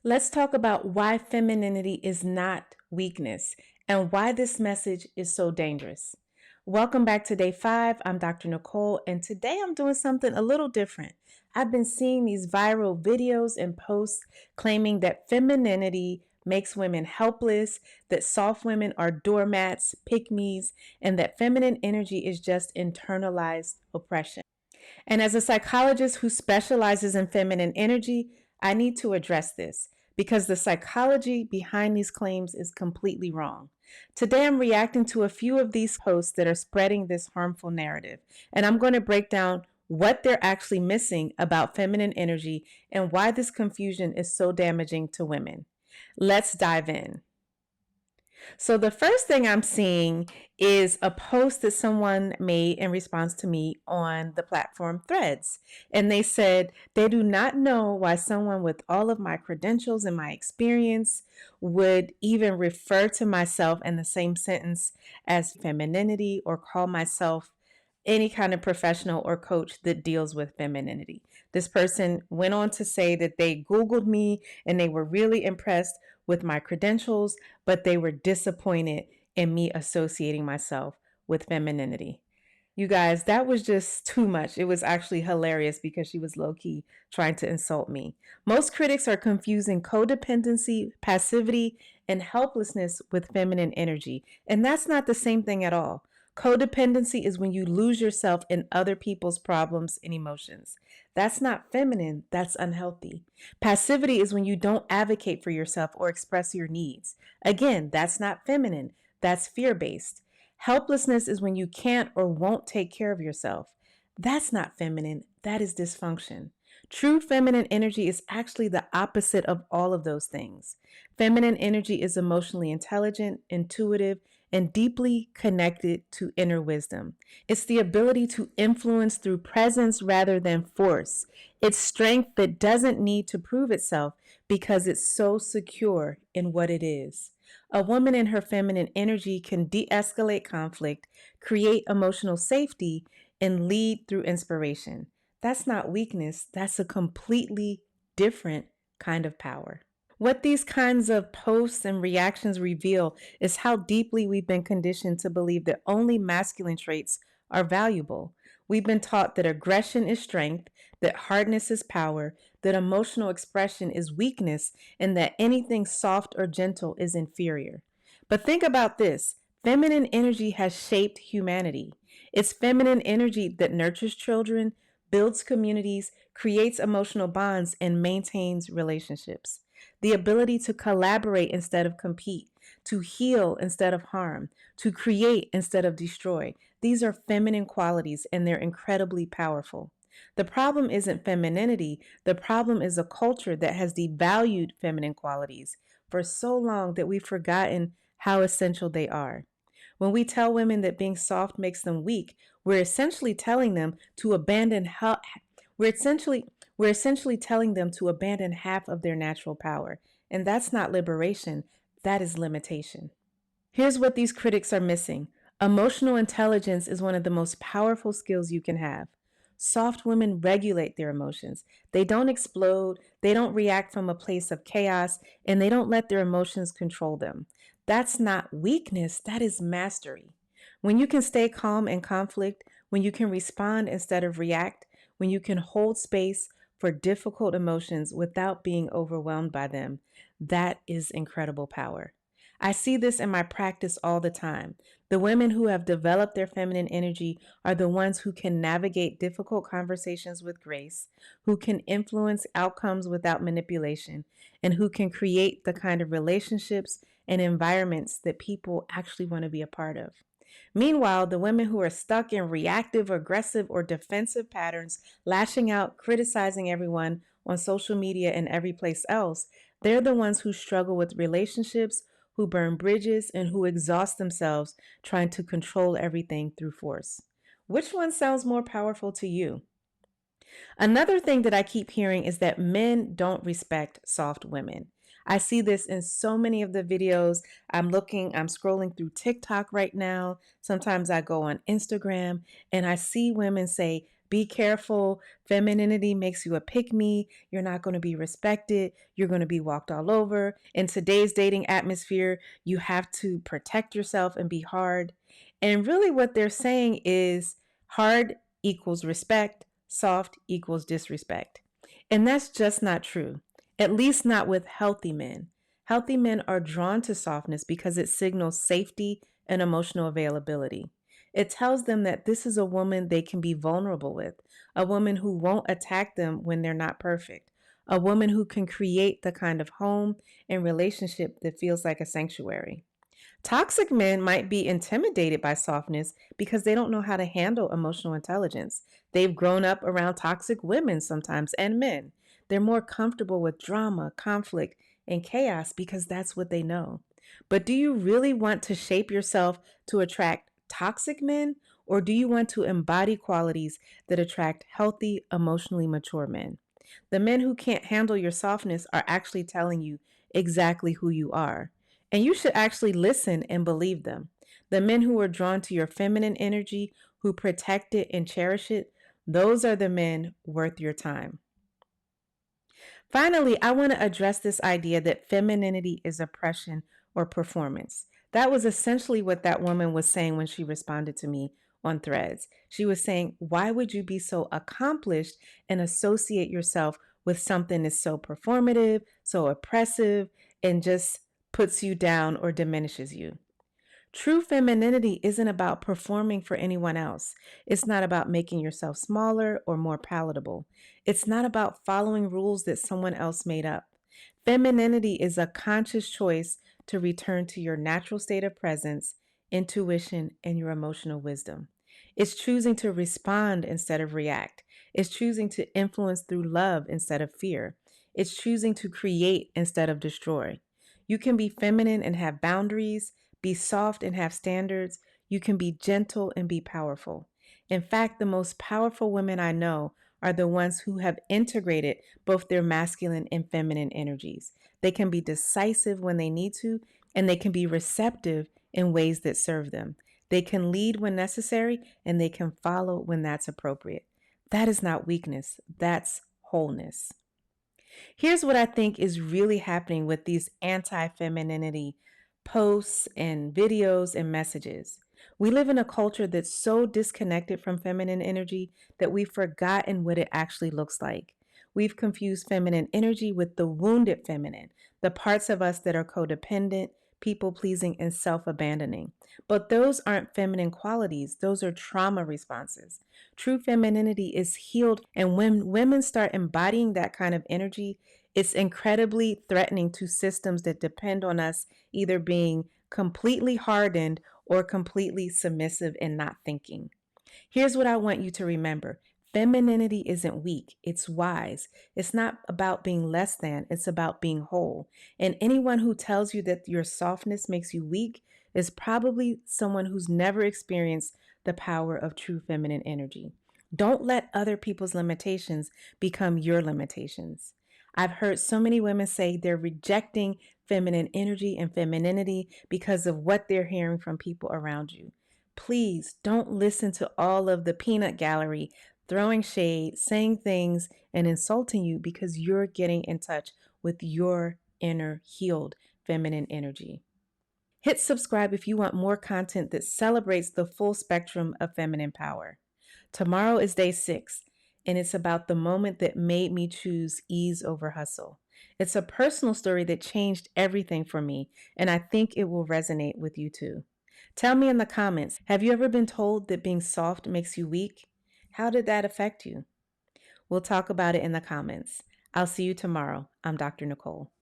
Let's talk about why femininity is not weakness and why this message is so dangerous. Welcome back to day 5. I'm Dr. Nicole, and today I'm doing something a little different. I've been seeing these viral videos and posts claiming that femininity makes women helpless, that soft women are doormats, pick-me's, and that feminine energy is just internalized oppression. And as a psychologist who specializes in feminine energy, I need to address this because the psychology behind these claims is completely wrong. Today, I'm reacting to a few of these posts that are spreading this harmful narrative, and I'm going to break down what they're actually missing about feminine energy and why this confusion is so damaging to women. Let's dive in. So the first thing I'm seeing is a post that someone made in response to me on the platform Threads. And they said they do not know why someone with all of my credentials and my experience would even refer to myself in the same sentence as femininity or call myself any kind of professional or coach that deals with femininity. This person went on to say that they Googled me and they were really impressed with my credentials, but they were disappointed in me associating myself with femininity. You guys, that was just too much. It was actually hilarious because she was low key trying to insult me. Most critics are confusing codependency, passivity, and helplessness with feminine energy, and that's not the same thing at all. Codependency is when you lose yourself in other people's problems and emotions. That's not feminine, that's unhealthy. Passivity is when you don't advocate for yourself or express your needs. Again, that's not feminine, that's fear based. Helplessness is when you can't or won't take care of yourself. That's not feminine, that is dysfunction. True feminine energy is actually the opposite of all of those things. Feminine energy is emotionally intelligent, intuitive, and deeply connected to inner wisdom. It's the ability to influence through presence rather than force. It's strength that doesn't need to prove itself because it's so secure in what it is. A woman in her feminine energy can de escalate conflict, create emotional safety, and lead through inspiration. That's not weakness, that's a completely different kind of power. What these kinds of posts and reactions reveal is how deeply we've been conditioned to believe that only masculine traits are valuable. We've been taught that aggression is strength, that hardness is power, that emotional expression is weakness, and that anything soft or gentle is inferior. But think about this. Feminine energy has shaped humanity. It's feminine energy that nurtures children, builds communities, creates emotional bonds, and maintains relationships. The ability to collaborate instead of compete, to heal instead of harm, to create instead of destroy. These are feminine qualities and they're incredibly powerful. The problem isn't femininity, the problem is a culture that has devalued feminine qualities for so long that we've forgotten how essential they are. When we tell women that being soft makes them weak, we're essentially telling them to abandon we're essentially we're essentially telling them to abandon half of their natural power. And that's not liberation, that is limitation. Here's what these critics are missing. Emotional intelligence is one of the most powerful skills you can have. Soft women regulate their emotions. They don't explode, they don't react from a place of chaos, and they don't let their emotions control them. That's not weakness, that is mastery. When you can stay calm in conflict, when you can respond instead of react, when you can hold space for difficult emotions without being overwhelmed by them, that is incredible power. I see this in my practice all the time. The women who have developed their feminine energy are the ones who can navigate difficult conversations with grace, who can influence outcomes without manipulation, and who can create the kind of relationships and environments that people actually want to be a part of. Meanwhile, the women who are stuck in reactive, aggressive, or defensive patterns, lashing out, criticizing everyone on social media and every place else, they're the ones who struggle with relationships, who burn bridges, and who exhaust themselves trying to control everything through force. Which one sounds more powerful to you? Another thing that I keep hearing is that men don't respect soft women. I see this in so many of the videos. I'm scrolling through TikTok right now. Sometimes I go on Instagram and I see women say Be careful. Femininity makes you a pick me. You're not going to be respected. You're going to be walked all over. In today's dating atmosphere, you have to protect yourself and be hard. And really, what they're saying is hard equals respect, soft equals disrespect. And that's just not true, at least not with healthy men. Healthy men are drawn to softness because it signals safety and emotional availability. It tells them that this is a woman they can be vulnerable with, a woman who won't attack them when they're not perfect, a woman who can create the kind of home and relationship that feels like a sanctuary. Toxic men might be intimidated by softness because they don't know how to handle emotional intelligence. They've grown up around toxic women sometimes and men. They're more comfortable with drama, conflict, and chaos because that's what they know. But do you really want to shape yourself to attract toxic men, or do you want to embody qualities that attract healthy, emotionally mature men? The men who can't handle your softness are actually telling you exactly who you are. And you should actually listen and believe them. The men who are drawn to your feminine energy, who protect it and cherish it, those are the men worth your time. Finally, I want to address this idea that femininity is oppression or performance. That was essentially what that woman was saying when she responded to me on Threads. She was saying, why would you be so accomplished and associate yourself with something that's so performative, so oppressive, and just puts you down or diminishes you? True femininity isn't about performing for anyone else. It's not about making yourself smaller or more palatable. It's not about following rules that someone else made up. Femininity is a conscious choice to return to your natural state of presence, intuition, and your emotional wisdom. It's choosing to respond instead of react. It's choosing to influence through love instead of fear. It's choosing to create instead of destroy. You can be feminine and have boundaries, be soft and have standards. You can be gentle and be powerful. In fact, the most powerful women I know are the ones who have integrated both their masculine and feminine energies. They can be decisive when they need to, and they can be receptive in ways that serve them. They can lead when necessary, and they can follow when that's appropriate. That is not weakness, that's wholeness. Here's what I think is really happening with these anti femininity posts and videos and messages. We live in a culture that's so disconnected from feminine energy that we've forgotten what it actually looks like. We've confused feminine energy with the wounded feminine, the parts of us that are codependent, people pleasing, and self abandoning. But those aren't feminine qualities, those are trauma responses. True femininity is healed, and when women start embodying that kind of energy, it's incredibly threatening to systems that depend on us either being completely hardened or completely submissive and not thinking. Here's what I want you to remember. Femininity isn't weak, it's wise. It's not about being less than, it's about being whole. And anyone who tells you that your softness makes you weak is probably someone who's never experienced the power of true feminine energy. Don't let other people's limitations become your limitations. I've heard so many women say they're rejecting feminine energy and femininity because of what they're hearing from people around you. Please don't listen to all of the peanut gallery throwing shade, saying things, and insulting you because you're getting in touch with your inner healed feminine energy. Hit subscribe if you want more content that celebrates the full spectrum of feminine power. Tomorrow is day 6, and it's about the moment that made me choose ease over hustle. It's a personal story that changed everything for me, and I think it will resonate with you too. Tell me in the comments, have you ever been told that being soft makes you weak? How did that affect you? We'll talk about it in the comments. I'll see you tomorrow. I'm Dr. Nicole.